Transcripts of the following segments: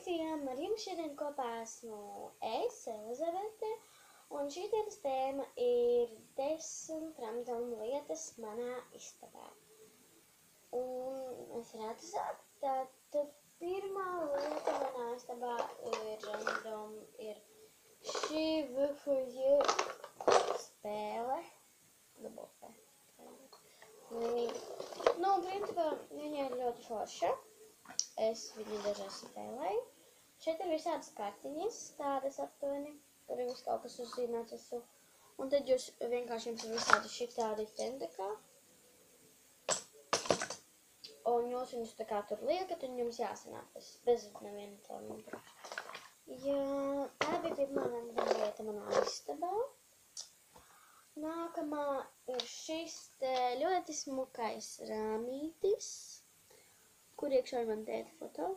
visiem! Ar jums šodien kopā esmu es, Elizabete, un šīdienas tēma ir 10 random lietas manā istabā. Un es varētu sākt, tātad pirmā lieta manā istabā ir random, ir šī VFJ spēle. Dubultspēle. Principā viņa ir ļoti forša. Es viņu dažreiz spēlēju. Šeit ir visādas kartiņas, tādas aptuveni, kur jums kaut kas uzzīmēts esmu. Un tad jūs vienkārši jums ir visādi šitādi tendekā. Un jūs viņus tā kā tur liekat, un jums jāsanāk bez neviena tā. Jā, tā bija pirmā lieta manā istabā. Nākamā ir šis te ļoti smukais rāmītis, kur iekšā ir man tēta foto.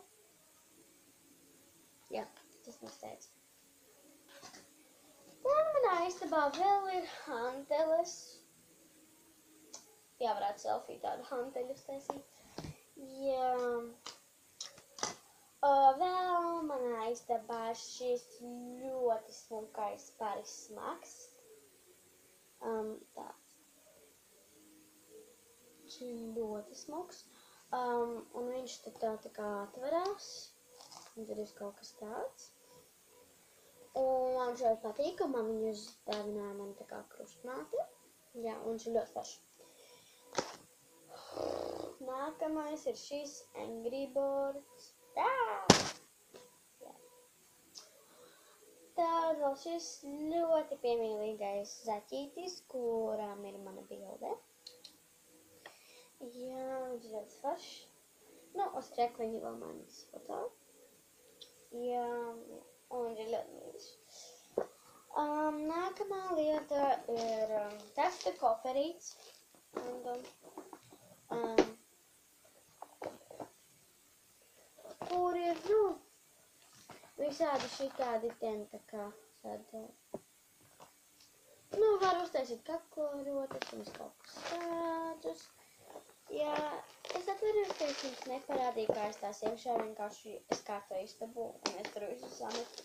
Jā, tas mums tēts. Tad manā istabā vēl ir hanteles. Jā, varētu selfiju tādu hanteļus taisīt. Jā. Vēl manā istabā šis ļoti smukais Paris Max. Tāds. Šis ļoti smuks. Un viņš tad tā kā atverās, un tad ir kaut kas tāds. Un man ļoti patīk, un man viņu uzdāvināja man tā kā krustmāte. Jā, un viņš ir ļoti foršs. Nākamais ir šis Angry Birds. Tad vēl šis ļoti piemīlīgais zaķītis, kurām ir mana bilde. Jā, viņš ir ļoti foršs. Nu, uz trekliņa vēl manas foto. Jā, un viņš ir ļoti mīļš. Nākamā lieta ir tas te koferīts. Kur ir, visādi šitādi tentakā. Var uztaisīt kakorotas un kaut kas tādus. Jā, es atveru, ka es jums neparādīju, kā es tās iekšā, vienkārši es kārtoju istabu un es tur visu sametu.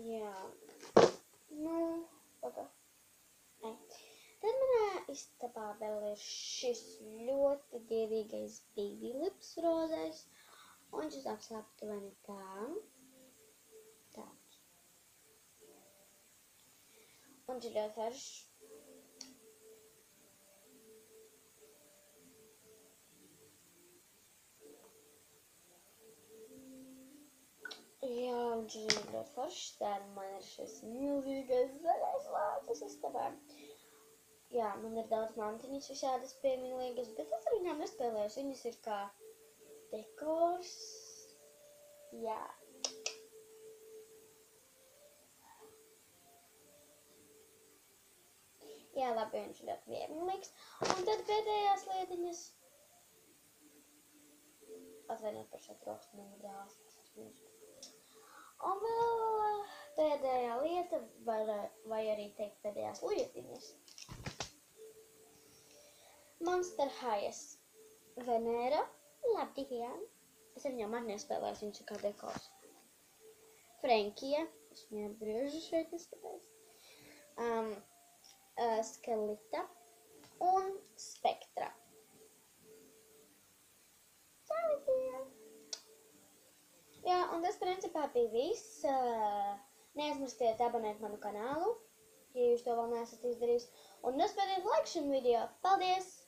Jā. Pagā. Tad manā istabā vēl ir šis ļoti dievīgais Baby Lips rozais, un šis apsaptuveni tā. Tāds. Un šis ļoti foršs. Jā, un šis ir ļoti foršs, tad man ir šis milzīgais zaļais vārds istabā. Jā, man ir daudz mantiņas visādas piemīlīgas, bet es ar viņām nespēlējos, viņas ir kā dekors. Jā. Jā, labi, viņš ir ļoti piemīlīgs. Un tad pēdējās lietiņas. Atvainojiet par šo troksni, man ir dēls. Un vēl pēdējā lieta, vai arī teikt pēdējās lietiņas. Monster Highs Venēra, labdien. Es ar viņām arī nespēlēju, viņš ir kā dekors. Frenkija, es viņai briežu šeit neskatās. Skelita un Spektra. Jā, un tas principā bija viss. Neaizmirstiet abonēt manu kanālu, ja jūs to vēl neesat izdarījis. Un nespēdiet laiku šim video. Paldies!